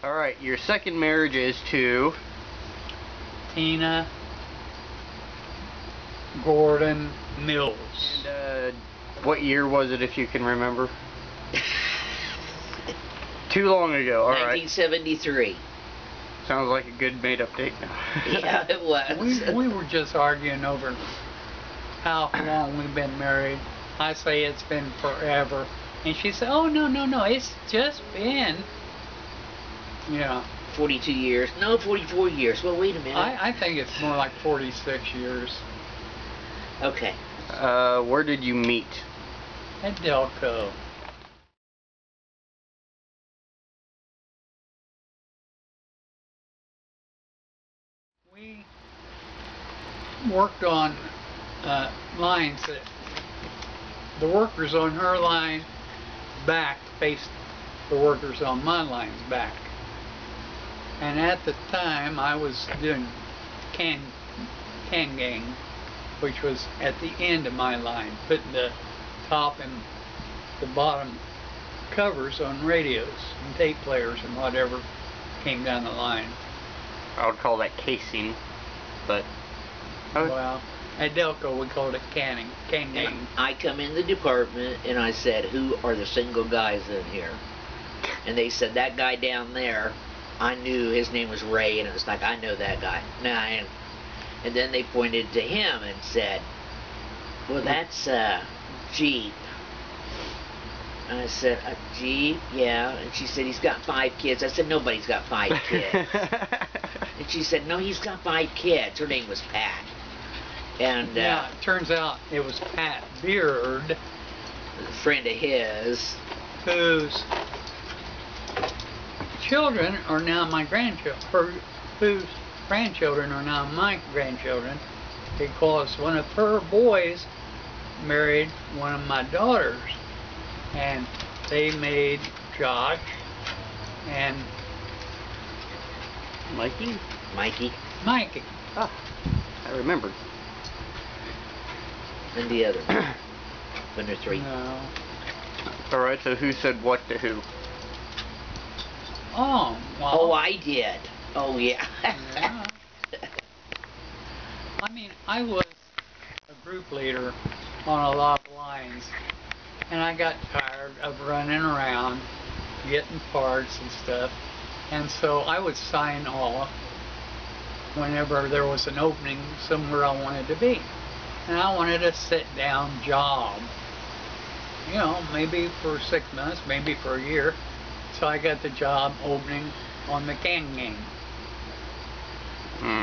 Alright, your second marriage is to... Tina Gordon Mills. And, what year was it, if you can remember? Too long ago, alright. 1973. Sounds like a good made-up date now. Yeah, it was. We were just arguing over how long we've been married. I say it's been forever. And she said, oh, no, it's just been... Yeah. 42 years. No, 44 years. Well, wait a minute. I think it's more like 46 years. Okay. Where did you meet? At Delco. We worked on lines that the workers on her line back faced the workers on my line's back. And at the time I was doing can gang, which was at the end of my line, putting the top and the bottom covers on radios and tape players and whatever came down the line. I would call that casing, but... Well, at Delco we called it can gang. I come in the department and I said, who are the single guys in here? And they said, that guy down there. I knew his name was Ray, and it was like, I know that guy. And then they pointed to him and said, well, that's Jeep. And I said, a Jeep? Yeah. And she said, he's got 5 kids. I said, nobody's got 5 kids. And she said, no, he's got 5 kids. Her name was Pat. And yeah, it turns out it was Pat Beard, a friend of his, whose children are now my grandchildren, whose grandchildren are now my grandchildren, because one of her boys married one of my daughters, and they made Josh and Mikey? Mikey. Ah, I remembered. And the other one. When they're 3. No. Alright, so who said what to who? Oh, well. Oh, I did. Oh, yeah. Yeah. I mean, I was a group leader on a lot of lines, and I got tired of running around, getting parts and stuff, and so I would sign off whenever there was an opening somewhere I wanted to be. And I wanted a sit-down job, you know, maybe for 6 months, maybe for a year. So I got the job opening on the can gang.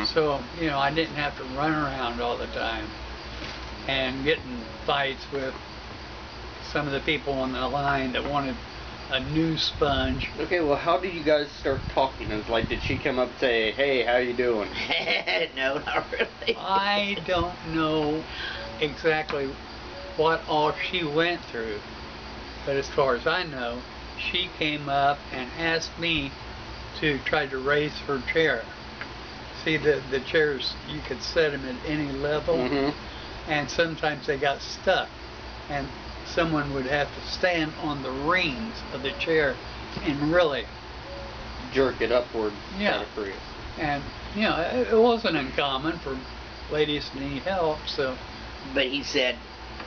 So, you know, I didn't have to run around all the time and get in fights with some of the people on the line that wanted a new sponge. Okay, well, how did you guys start talking? It was like, did she come up and say, hey, how you doing? No, not really. I don't know exactly what all she went through, but as far as I know, she came up and asked me to try to raise her chair. See, the chairs, you could set them at any level, and sometimes they got stuck, and someone would have to stand on the rings of the chair and really jerk it upward. Yeah. And, you know, it wasn't uncommon for ladies to need help, so. But he said,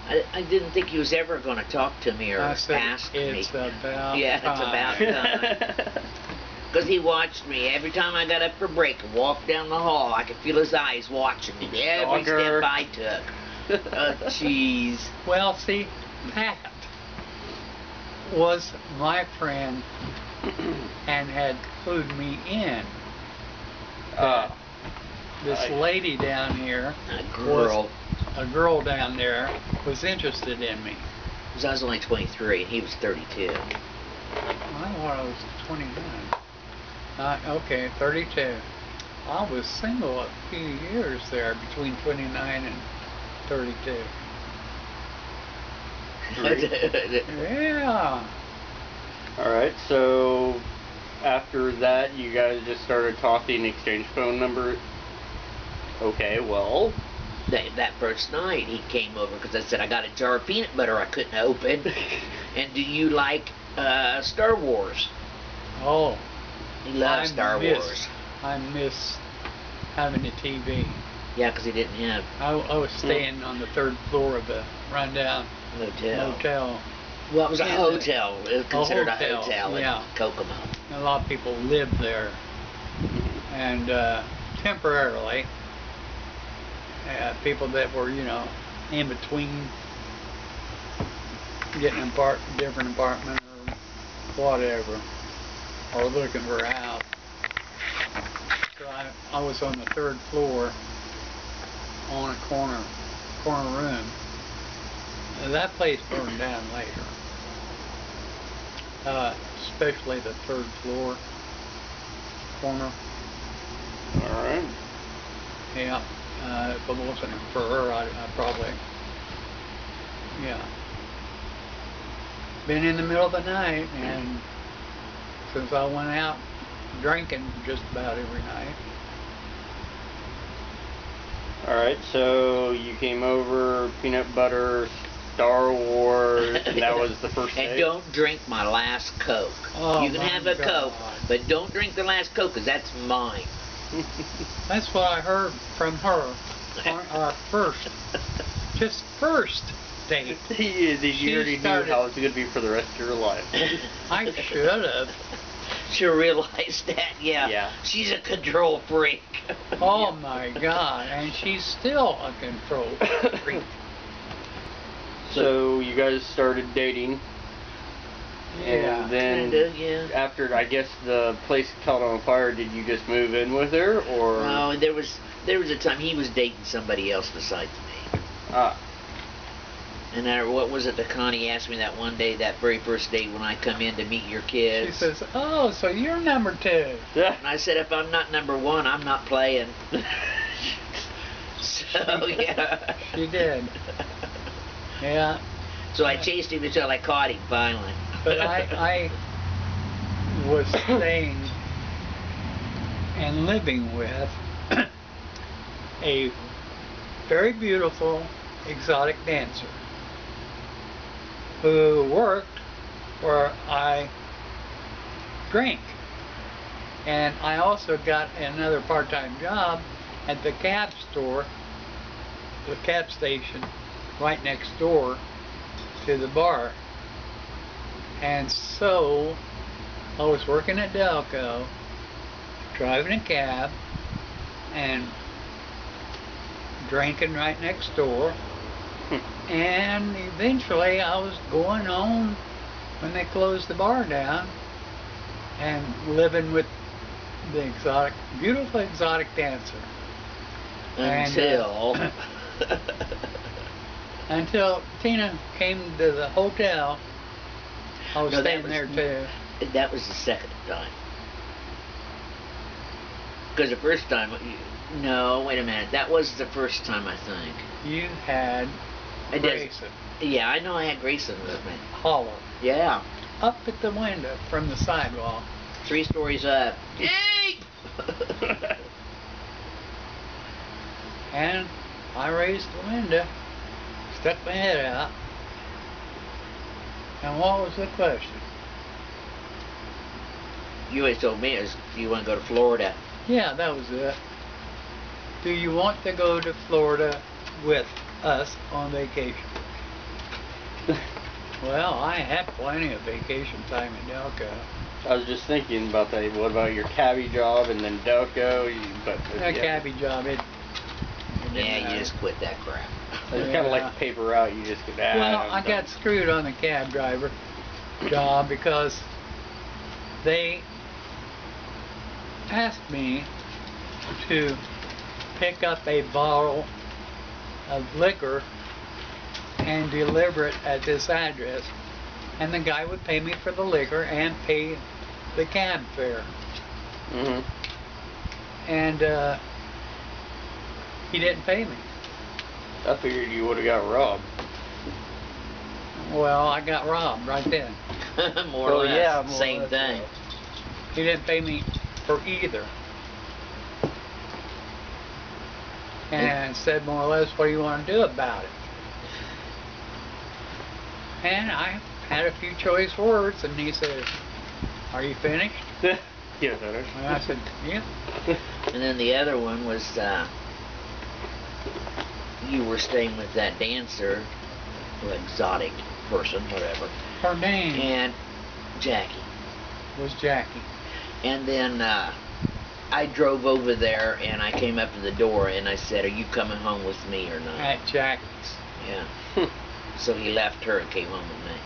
I didn't think he was ever going to talk to me or ask me. It's about Yeah, it's about time. Because he watched me every time I got up for break and walked down the hall. I could feel his eyes watching me every step I took. Oh, jeez. Well, see, Pat was my friend and had clued me in. This lady down here, a girl down there, was interested in me. Because I was only 23 and he was 32. I thought I was 29. Okay, 32. I was single a few years there, between 29 and 32. Yeah. Alright, so after that you guys just started talking, exchanged phone number. Okay, well. That first night he came over because I said I got a jar of peanut butter I couldn't open. And do you like Star Wars? Oh, He loves Star Wars. I miss having a TV. Yeah, because he didn't have I was staying on the 3rd floor of a rundown motel. Well, it was a hotel. It was considered a hotel in yeah. Kokomo. A lot of people lived there, and temporarily, people that were, you know, in between getting a different apartment or whatever, or looking for a house. So I was on the 3rd floor on a corner room. And that place burned down later. Especially the 3rd floor corner. Alright. Yeah. If it wasn't for her, I probably, yeah. Been in the middle of the night, and since I went out drinking just about every night. Alright, so you came over, peanut butter, Star Wars, and that was the first day? And don't drink my last Coke. Oh, you can have a God. Coke, but don't drink the last Coke, because that's mine. That's what I heard from her on our first date. You already knew how it's going to be for the rest of your life. I should have. She realized that, yeah. She's a control freak. Oh my God, and she's still a control freak. So you guys started dating. Yeah. And then after, I guess, the place caught on fire, did you just move in with her, or? No, there was a time he was dating somebody else besides me. Ah. And what was it that Connie asked me that one day, that very first day when I come in to meet your kids? She says, "Oh, so you're number 2. Yeah. And I said, if I'm not number 1, I'm not playing. So, yeah. She did. Yeah. So I chased him until I caught him finally. But I was staying and living with a very beautiful exotic dancer who worked where I drank. And I also got another part-time job at the cab store, the cab station right next door to the bar. And so I was working at Delco, driving a cab, and drinking right next door. And eventually I was going home when they closed the bar down and living with the beautiful exotic dancer. Until Tina came to the hotel. I was staying there too. That was the second time. Because the first time, no, wait a minute. That was the first time, I think. You had Grayson. Yeah, I know I had Grayson with me. Holler. Yeah. Up at the window from the sidewalk. 3 stories up. Yay! And I raised the window, stuck my head out. And what was the question? You always told me, do you want to go to Florida? Yeah, that was it. Do you want to go to Florida with us on vacation? Well, I had plenty of vacation time in Delco. I was just thinking about that. What about your cabbie job and then Delco? That cabbie job, yeah, you just quit that crap. It's kind of like a paper route. You just get out. Well, I got screwed on the cab driver job because they asked me to pick up a bottle of liquor and deliver it at this address, and the guy would pay me for the liquor and pay the cab fare. And he didn't pay me. I figured you would have got robbed. Well, I got robbed right then. More or less, yeah, same thing. He didn't pay me for either. And said more or less, what do you want to do about it? And I had a few choice words, and he said, are you finished? Yeah, better. And I said, yeah. And then the other one was you were staying with that dancer, or exotic person, whatever. Her name And Jackie. was Jackie. And then I drove over there and I came up to the door and I said, "Are you coming home with me or not?" At Jackie's. Yeah. So he left her and came home with me.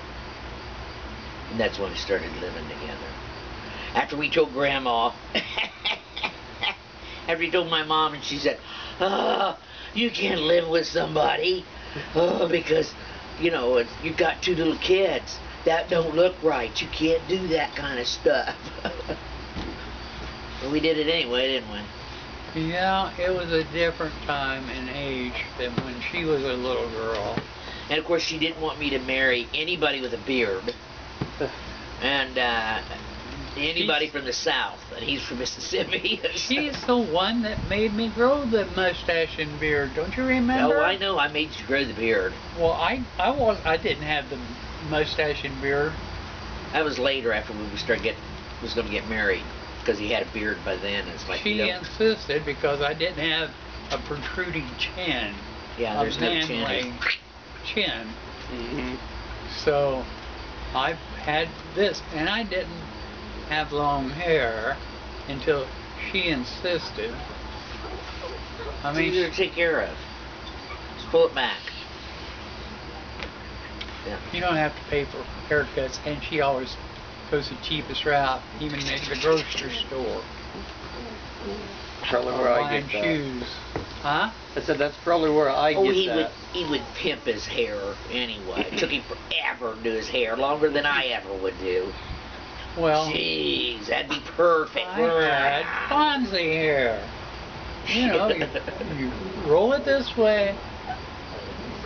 And that's when we started living together. After we told Grandma, after he told my mom, and she said, "Oh, you can't live with somebody, because, you know, you've got 2 little kids. That don't look right. You can't do that kind of stuff." But we did it anyway, didn't we? Yeah, it was a different time and age than when she was a little girl. And of course, she didn't want me to marry anybody with a beard. And anybody from the South, and he's from Mississippi. She's the one that made me grow the mustache and beard. Don't you remember? Oh, I know. I made you grow the beard. Well, I didn't have the mustache and beard. That was later, after we was going to get married, because he had a beard by then. It's like, She insisted because I didn't have a protruding chin. Yeah, there's no chin. Chin. Mm-hmm. So I had this, and I didn't have long hair until she insisted. I mean, easier to take care of. Just pull it back. Yeah. you don't have to pay for haircuts, and she always goes the cheapest route, even at the grocery store. Probably where I Buying get that. shoes. Huh? I said that's probably where I Oh, get he that. would pimp his hair anyway. It took him forever to do his hair, longer than I ever would do. Well, Jeez, that'd be perfect. I had Fonzie hair. You know, you roll it this way,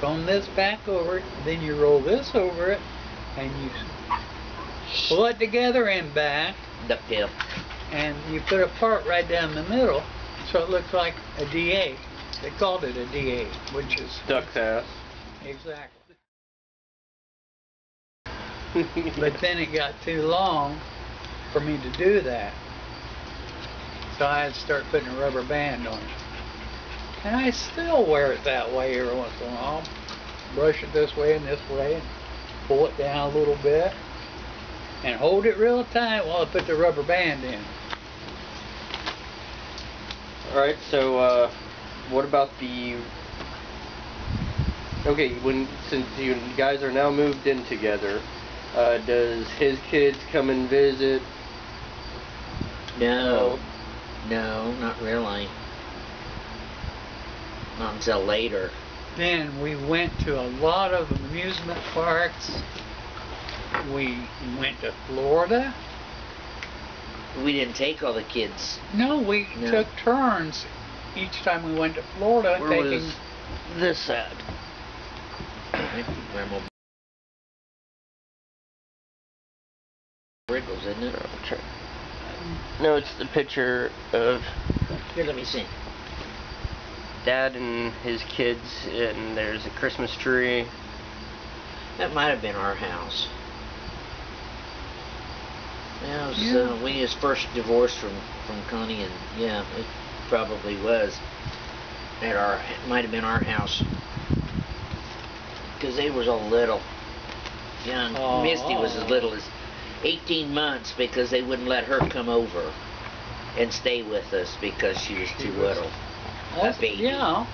comb this back over it, then you roll this over it, and you pull it together and back, Ducktail. and you put a part right down the middle, so it looks like a DA. They called it a DA, which is Duck's ass. exactly. But then it got too long for me to do that. So I had to start putting a rubber band on it. And I still wear it that way every once in a while. Brush it this way and this way, and pull it down a little bit, and hold it real tight while I put the rubber band in. Alright, so what about the... Okay, since you guys are now moved in together, does his kids come and visit? No. No, not really. Not until later. Then we went to a lot of amusement parks. We went to Florida. We didn't take all the kids. No, we took turns each time we went to Florida. Where was this at? Grandma Briggles, isn't it? No, it's the picture of Here, let me see. Dad and his kids, and there's a Christmas tree. That might have been our house. Yeah, it was, Yeah. we just first divorced from Connie, and yeah, it probably was. It might have been our house. Because they was all little. Young. Oh. Misty was as little as 18 months because they wouldn't let her come over and stay with us because she was too little. A baby. Yeah,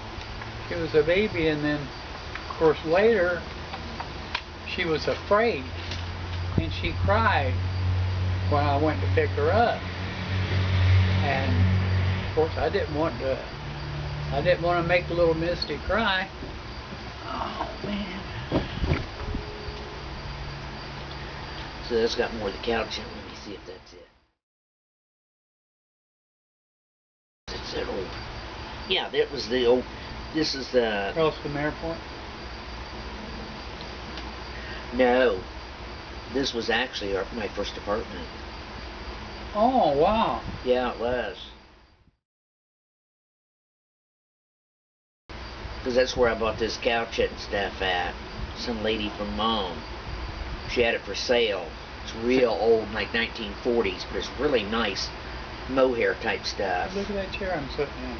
she was a baby, and then, of course, later, she was afraid, and she cried when I went to pick her up. And, of course, I didn't want to make little Misty cry. Oh, man. So that's got more of the couch in. Let me see if that's it. It's that old. Yeah, that was the old. This is the. Across from the airport? No. This was actually my first apartment. Oh, wow. Yeah, it was. Because that's where I bought this couch and stuff at. Some lady from Mom. She had it for sale. It's real old, like 1940s, but it's really nice mohair type stuff. Look at that chair I'm sitting in.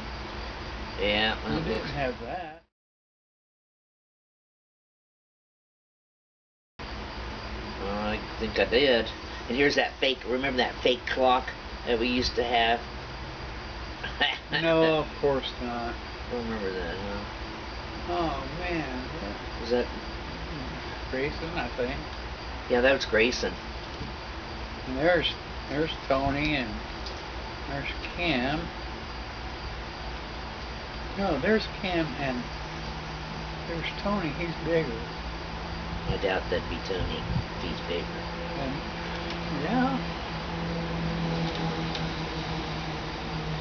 Yeah, We didn't have that. I think I did. And here's that fake, remember that fake clock that we used to have? No, of course not. Don't remember that, huh? Oh, man. Was that? Grayson, I think. Yeah, that was Grayson. And there's Tony and there's Kim. No, there's Kim and there's Tony. He's bigger. I doubt that'd be Tony if he's bigger. And, yeah.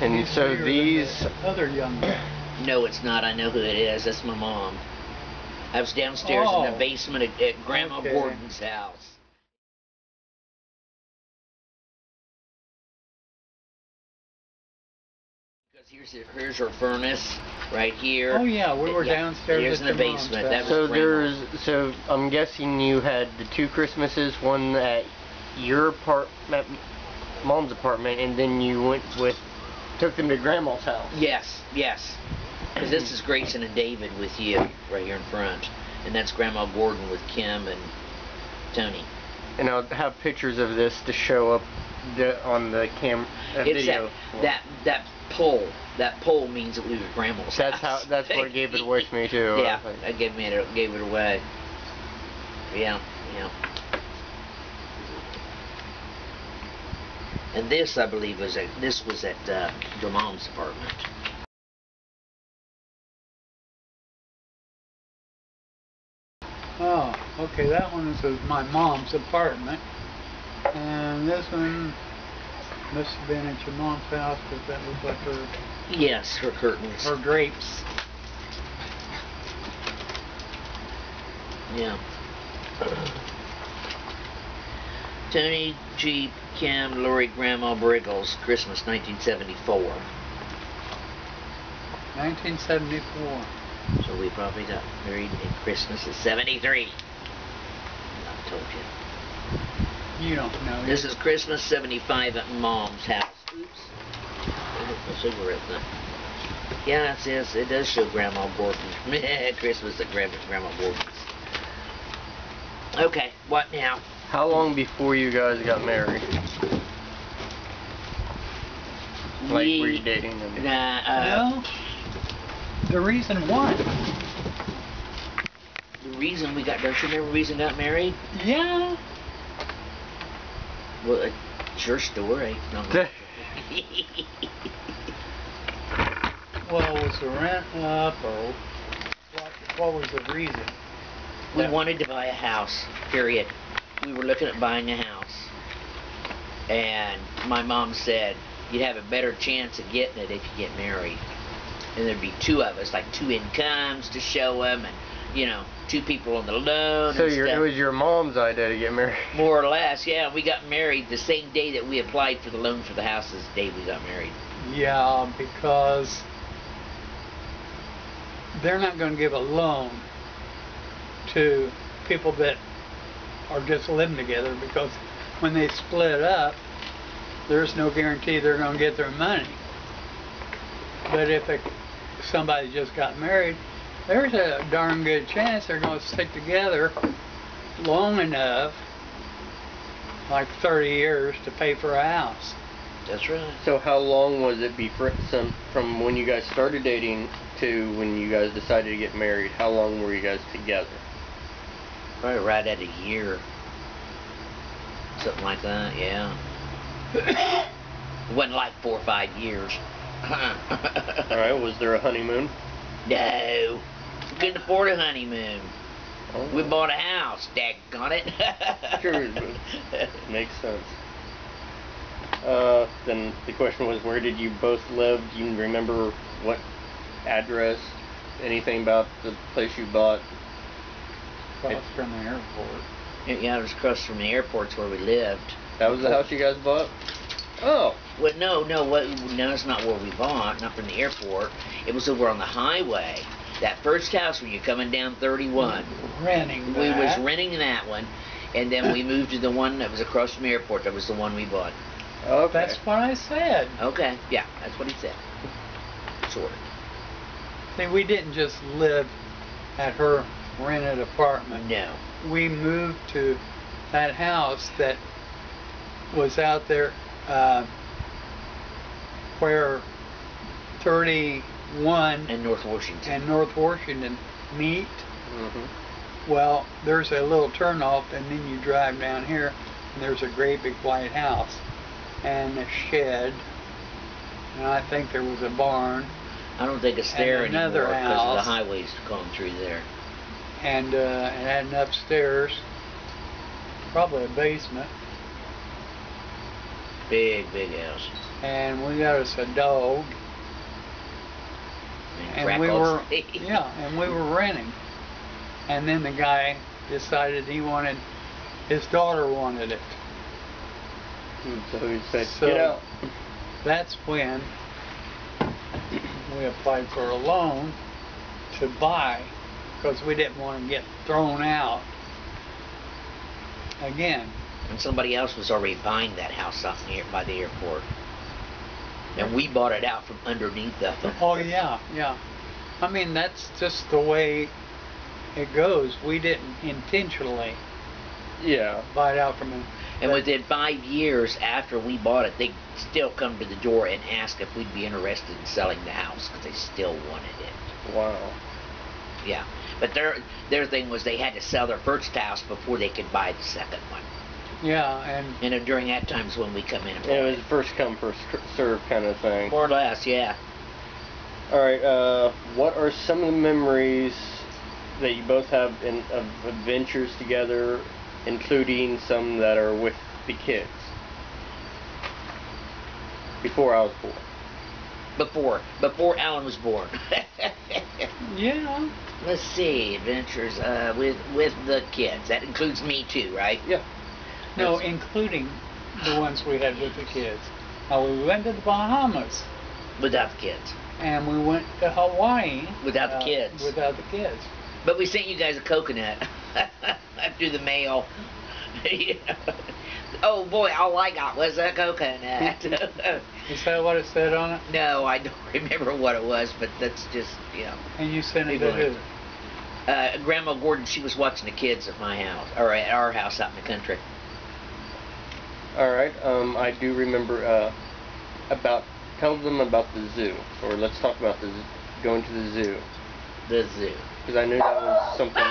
And He's so bigger than these... the other young guy. No, it's not. I know who it is. That's my mom. I was downstairs in the basement at Grandma Okay. Gordon's house. Because here's her furnace right here. Oh yeah, we were downstairs Here's at in the your mom's basement. house. That was So Grandma's. so I'm guessing you had the 2 Christmases, one at your at Mom's apartment, and then you took them to Grandma's house. Yes, yes. Because this is Grayson and David with you right here in front. And that's Grandma Gordon with Kim and Tony. And I'll have pictures of this to show up on the It's video. that pole. That pole means that we were Grandma's house. That's what gave it away to me too. Yeah, that gave it away. Yeah, yeah. And this, I believe, was at your mom's apartment. Oh, okay, that one is my mom's apartment. And this one must have been at your mom's house because that looks like her Yes, her curtains. drapes. Yeah. Tony, Jeep, Kim, Lori, Grandma, Briggles, Christmas 1974. 1974. So we probably got married in Christmas of 73. I told you. You don't know. This is Christmas 75 at Mom's house. Oops. I hit the cigarette thing. Yeah, it does show Grandma Gordon. Christmas at Grandma Gordon's. Okay, what now? How long before you guys got married? Were you dating them? Well, the reason why. The reason don't you remember the reason we got married? Yeah. Well, it's your story. No. Well, was the rent up or what was the reason? We wanted to buy a house, period. We were looking at buying a house. And my mom said, you'd have a better chance of getting it if you get married. And there'd be 2 of us, like 2 incomes to show them, and, 2 people on the loan. So and stuff. it was your mom's idea to get married? More or less, yeah. We got married the same day that we applied for the loan for the house is the day we got married. Yeah, because they're not going to give a loan to people that are just living together, because when they split up, there's no guarantee they're going to get their money. But if somebody just got married, there's a darn good chance they're going to stick together long enough, like 30 years, to pay for a house. That's right. So how long was it from when you guys started dating to when you guys decided to get married? How long were you guys together? Probably right at a year. Something like that, yeah. It wasn't like 4 or 5 years. Alright, was there a honeymoon? No. Couldn't afford a honeymoon. Oh. We bought a house, daggone it. Sure, makes sense. Then the question was, where did you both live? Do you remember what address? Anything about the place you bought? Across from the airport. Yeah, it was across from the airport's where we lived. That was the house you guys bought? Oh. Well, no, that's not where we bought, not from the airport. It was over on the highway. That first house when you're coming down 31. Renting that. We was renting that one, and then we moved to the one that was across from the airport. That was the one we bought. Okay. That's what I said. Okay, yeah, that's what he said. Sort of. See, we didn't just live at her rented apartment. No. We moved to that house that was out there where 31 In North Washington. and North Washington meet. Mm-hmm. Well, there's a little turnoff, and then you drive down here, and there's a great big white house and a shed, and I think there was a barn. I don't think it's there And anymore another because of the house. highways going through there. And it had an upstairs, probably a basement, Big, big house. and we got us a dog, and we were and we were renting. And then the guy decided his daughter wanted it. So he said, So get out. that's when we applied for a loan to buy, because we didn't want to get thrown out again. And somebody else was already buying that house out near by the airport. And we bought it out from underneath of them. Oh yeah, yeah. I mean, that's just the way it goes. We didn't intentionally Yeah. buy it out from him. And within 5 years after we bought it, they still come to the door and ask if we'd be interested in selling the house because they still wanted it. Wow. Yeah. But their thing was they had to sell their first house before they could buy the second one. Yeah, and And during that time's when we come in and buy It was it. first come, first serve kind of thing. More or less, yeah. Alright, what are some of the memories that you both have of adventures together, including some that are with the kids? Before I was born. Before Alan was born. yeah, Let's see, adventures with the kids. That includes me too, right? Yeah. no, Yes. including the ones we had with the kids. We went to the Bahamas, Without the kids. and we went to Hawaii Without the kids. Without the kids. But we sent you guys a coconut through the mail. Oh boy, all I got was a coconut. Is that what it said on it? No, I don't remember what it was, but that's just, And you sent it People to who? Grandma Gordon, she was watching the kids at my house, or at our house out in the country. Alright, I do remember tell them about the zoo, or let's talk about going to the zoo, The zoo. because I knew that was something.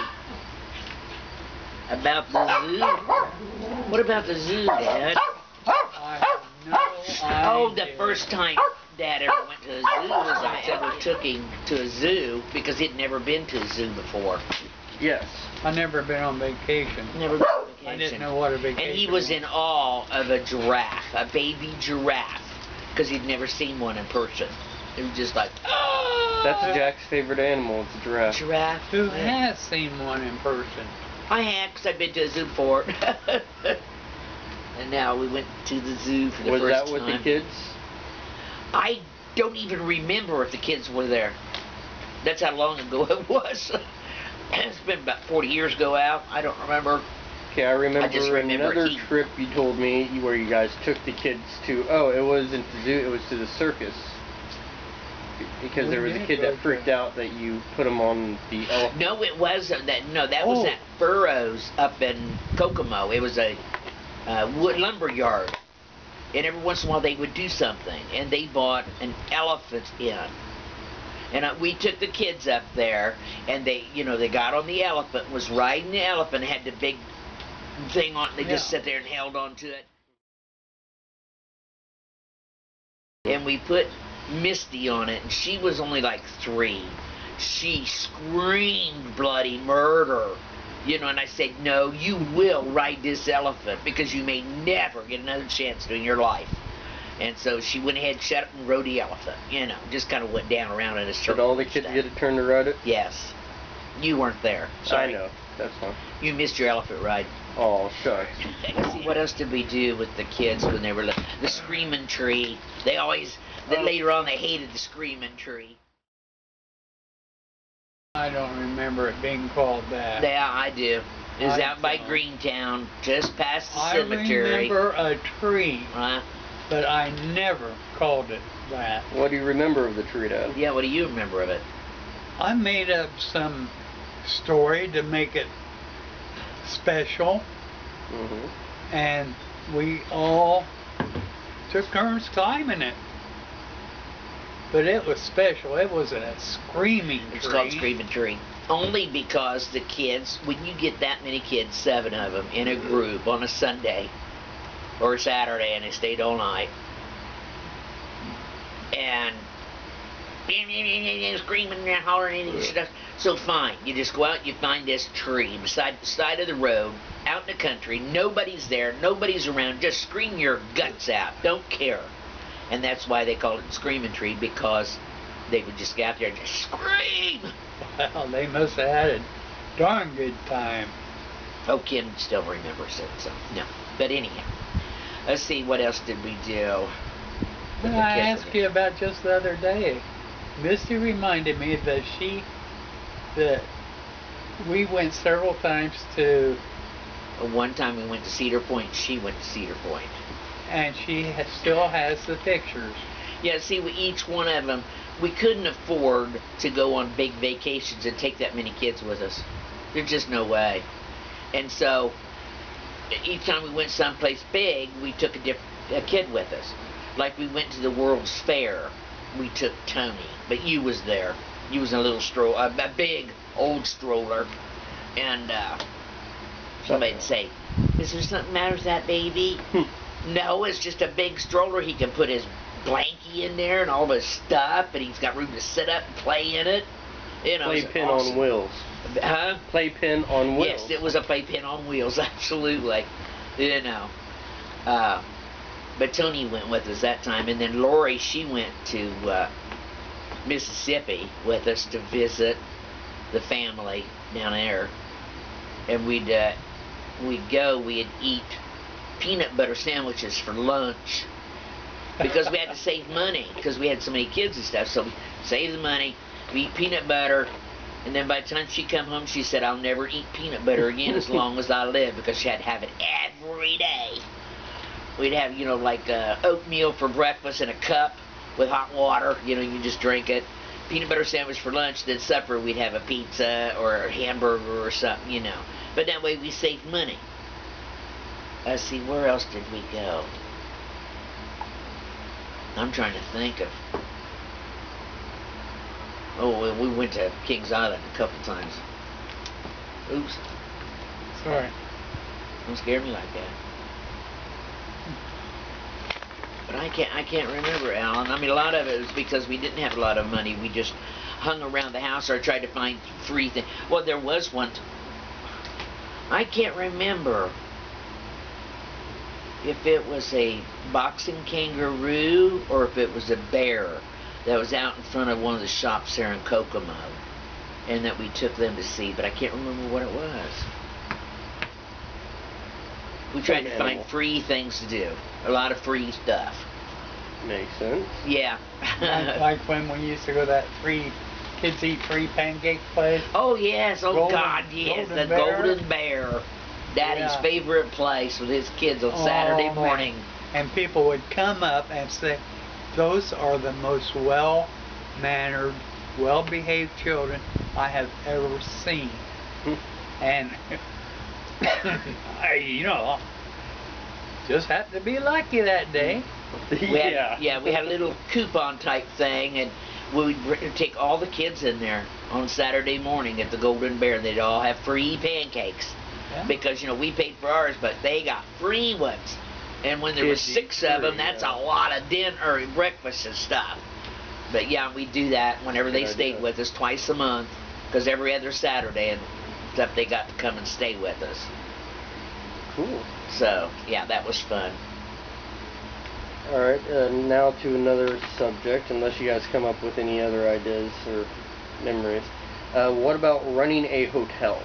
About the zoo? What about the zoo, Dad? I have no idea. Oh, the first time Dad ever went to a zoo was I ever took him to a zoo because he'd never been to a zoo before. Yes. I've never been on vacation. Never been on vacation. I didn't know what a vacation And he was in awe of a giraffe, a baby giraffe, because he'd never seen one in person. It was just like, oh! That's Jack's favorite animal, it's a giraffe. Giraffe. Who Yeah. has seen one in person? I had, because I'd been to a zoo before. And now we went to the zoo for the Was first that time. with the kids? I don't even remember if the kids were there. That's how long ago it was. It's been about 40 years ago out. I don't remember. Okay, I remember, just remember another he- trip you told me where you guys took the kids to, it wasn't the zoo, it was to the circus. Because there was a kid that freaked out that you put him on the elephant. No, it wasn't that. No, that was at Burroughs up in Kokomo. It was a wood lumber yard, and every once in a while they would do something, and they bought an elephant in. And we took the kids up there, and they got on the elephant, was riding the elephant, had the big thing on. They just sat there and held on to it. And we put Misty on it, and she was only like 3. She screamed bloody murder, and I said, no, you will ride this elephant because you may never get another chance to in your life. And so she went ahead, shut up, and rode the elephant. Just kind of went down around in a circle. Did all the kids get a turn to ride it? Yes. You weren't there. Sorry. I know. That's fine. You missed your elephant ride. Oh, shucks. What else did we do with the kids when they were little? The screaming tree. They always, later on, they hated the screaming tree. I don't remember it being called that. Yeah, I do. It was I out by don't. Greentown, just past the cemetery. I remember a tree but I never called it that. What do you remember of the tree, Dad? Yeah, what do you remember of it? I made up some story to make it special, Mm-hmm. and we all took turns climbing it. But it was special. It was a screaming tree. It's called Screaming Tree. Only because the kids, when you get that many kids, 7 of them, in a group on a Sunday or a Saturday, and they stayed all night, and screaming and hollering and stuff. So fine, you just go out, you find this tree beside the side of the road, out in the country, nobody's there, nobody's around, just scream your guts out, don't care. And that's why they called it Screaming Tree, because they would just get out there and just scream. Well, they must have had a darn good time. Oh, Kim still remembers it, so no. But anyhow, let's see, what else did we do? Well, I asked you about just the other day. Misty reminded me that we went several times to. One time we went to Cedar Point, she went to Cedar Point. And she still has the pictures. Yeah, see, each one of them, we couldn't afford to go on big vacations and take that many kids with us. There's just no way. And so, each time we went someplace big, we took a kid with us. Like we went to the World's Fair, we took Tony, but you was there. You was in a little stroller, a big old stroller, and somebody'd say, "Is there something matter with that baby?" No, it's just a big stroller. He can put his blankie in there and all his stuff, and he's got room to sit up and play in it. You know, Playpen awesome. on wheels. Huh? Playpen on wheels. Yes, it was a playpen on wheels, absolutely. You know. But Tony went with us that time, and then Lori, she went to Mississippi with us to visit the family down there. And we'd go, we'd eat peanut butter sandwiches for lunch because we had to save money because we had so many kids and stuff. So we saved the money, we eat peanut butter, and then by the time she come home, she said, "I'll never eat peanut butter again as long as I live," because she had to have it every day. We'd have, you know, like oatmeal for breakfast in a cup with hot water. You know, you just drink it. Peanut butter sandwich for lunch. Then supper, we'd have a pizza or a hamburger or something, you know. But that way we saved money. Let's see, where else did we go? I'm trying to think of. Oh, well, we went to Kings Island a couple times. Oops. Sorry. Don't scare me like that. But I can't remember, Alan. I mean, a lot of it was because we didn't have a lot of money. We just hung around the house or tried to find free things. Well, there was one. I can't remember if it was a boxing kangaroo or if it was a bear that was out in front of one of the shops there in Kokomo, and that we took them to see, but I can't remember what it was. We tried to find free things to do. A lot of free stuff. Makes sense. Yeah. like when we used to go to that kids eat free pancake place. Oh yes, oh Golden, God, yes, Golden the Bear. Golden Bear. Daddy's Yeah. favorite place with his kids on Saturday Oh, morning. man. And people would come up and say, "Those are the most well-mannered, well-behaved children I have ever seen." And you know, just happened to be lucky that day. We had a little coupon type thing, and we'd take all the kids in there on Saturday morning at the Golden Bear. They'd all have free pancakes. Yeah. Because, you know, we paid for ours, but they got free ones. And when there was 6 of them, that's a lot of dinner or breakfast and stuff. But yeah, we do that whenever they stayed with us twice a month, because every other Saturday and stuff they got to come and stay with us. Cool. So yeah, that was fun. All right, now to another subject, unless you guys come up with any other ideas or memories. What about running a hotel?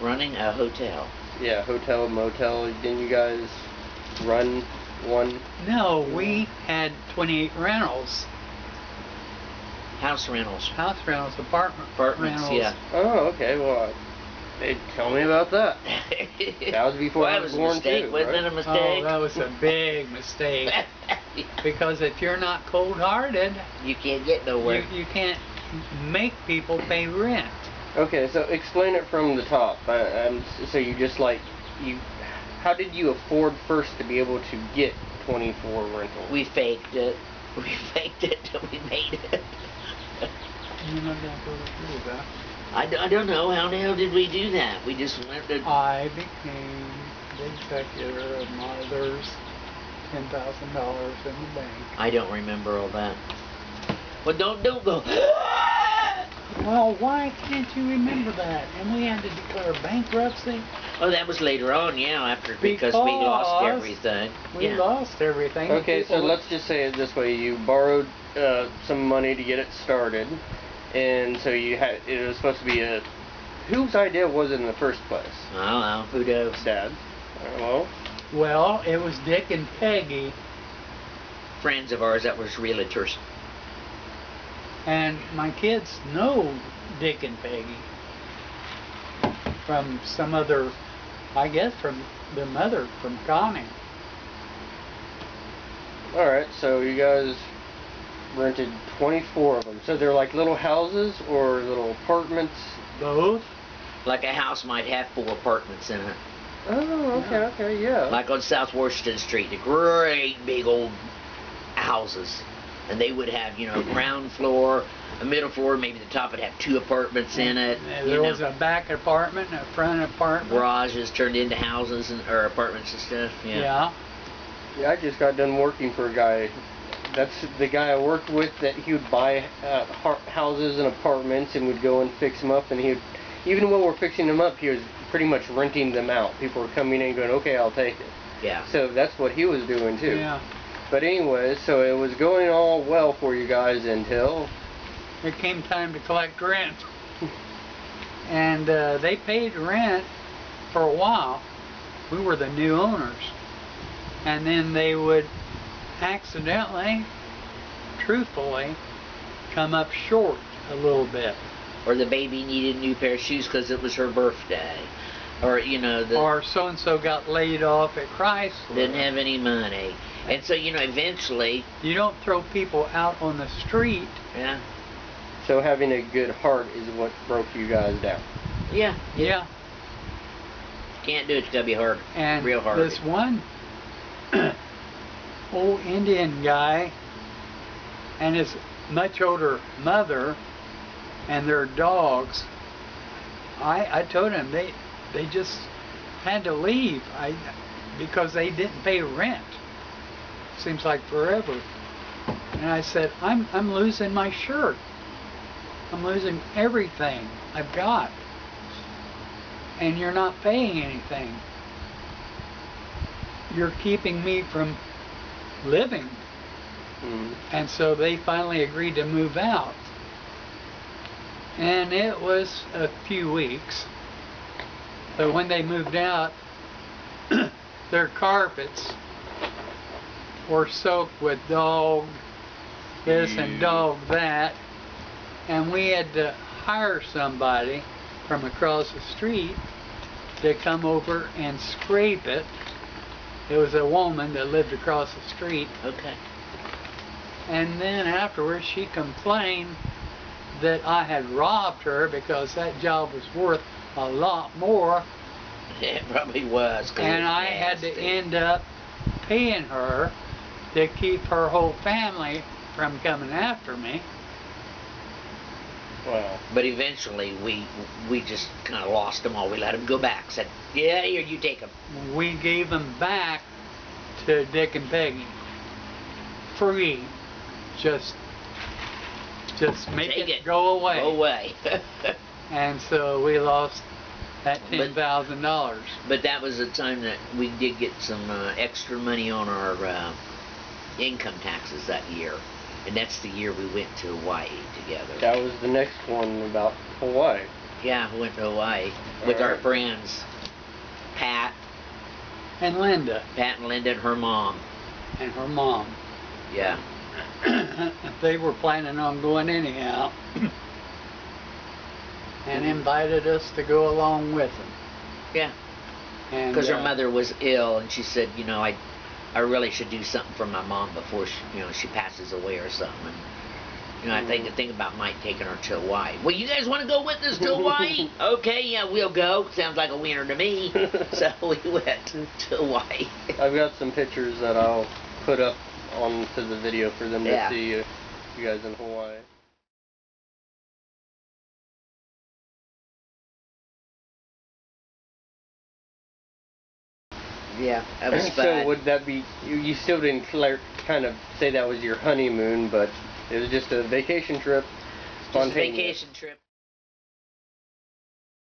Running a hotel. Yeah, hotel, motel. Didn't you guys run one? No, we had 28 rentals. House rentals. House rentals, apartments, Apartments, rentals. yeah. Oh, okay. Well, Hey, tell me about that. That was before Well, I that was was a born mistake. too, Wasn't right? it a mistake? Oh, that was a big mistake. Because if you're not cold-hearted, You can't get nowhere. you can't make people pay rent. Okay, so explain it from the top. So you just like you. How did you afford first to be able to get 24 rentals? We faked it. We faked it till we made it. You're not gonna go through that. I don't know. How the hell did we do that? We just went to... I became the executor of Mother's $10,000 in the bank. I don't remember all that. Well, don't go. Well, why can't you remember that? And we had to declare bankruptcy. Oh, that was later on, yeah, because we lost everything. We lost everything. Okay, so People- let's just say it this way: you borrowed some money to get it started, and so you had. It was supposed to be a. Whose idea was it in the first place? I don't know. Who knows? Dad's. Well, Well, it was Dick and Peggy, Friends of ours that was realtors. and my kids know Dick and Peggy from some other, I guess from their mother, from Connie. all right. So you guys rented 24 of them. So they're like little houses or little apartments. Both. Like a house might have 4 apartments in it. Oh, okay, Yeah. okay, yeah. Like on South Washington Street, the great big old houses. And they would have, ground floor, a middle floor, maybe the top would have 2 apartments in it. There was a back apartment, a front apartment. Garages turned into houses or apartments and stuff. Yeah. Yeah, I just got done working for a guy. That's the guy I worked with. That he would buy houses and apartments and would go and fix them up. And he would, even when we're fixing them up, he was pretty much renting them out. People were coming in and going, "Okay, I'll take it." Yeah. So that's what he was doing too. Yeah. But anyway, so it was going all well for you guys until It came time to collect rent. And they paid rent for a while. We were the new owners. And then they would accidentally, truthfully, come up short a little bit. Or the baby needed a new pair of shoes because it was her birthday. Or, Or so-and-so got laid off at Chrysler. didn't have any money. And so, eventually, You don't throw people out on the street. yeah, so having a good heart is what broke you guys down. yeah, Yeah. can't do it. It's gotta be hard, And real hard. this one old Indian guy and his much older mother and their dogs, I told him they just had to leave because they didn't pay rent. Seems like forever. And I said, I'm losing my shirt. I'm losing everything I've got. And you're not paying anything. You're keeping me from living. Mm. And so they finally agreed to move out. And it was a few weeks. But when they moved out, their carpets were soaked with dog this and dog that. And we had to hire somebody from across the street to come over and scrape it. It was a woman that lived across the street. Okay. And then afterwards she complained that I had robbed her because that job was worth a lot more, It probably was. 'Cause and it was I had to nasty. end up paying her to keep her whole family from coming after me. Wow. But eventually, we just kind of lost them all. We let them go back. Said, yeah, here, you take them. We gave them back to Dick and Peggy. Free. Just make Take it go away. Go away. And so we lost that But- $10,000. But that was the time that we did get some extra money on our income taxes that year. And that's the year we went to Hawaii together. That was the next one about Hawaii. Yeah, we went to Hawaii with our Alright. friends, Pat And Linda and Linda and her mom. and her mom. Yeah. They were planning on going anyhow. and invited us to go along with them. Yeah. Because her mother was ill, and she said, you know, I really should do something for my mom before she passes away or something. And, you know, I think about Mike taking her to Hawaii. Well, you guys want to go with us to Hawaii? Okay, yeah, we'll go. Sounds like a winner to me. So we went to Hawaii. I've got some pictures that I'll put up onto the video for them to see you guys in Hawaii. Yeah, that was fun. So would that be, you still didn't kind of say that was your honeymoon, but it was just a vacation trip, Just a vacation trip.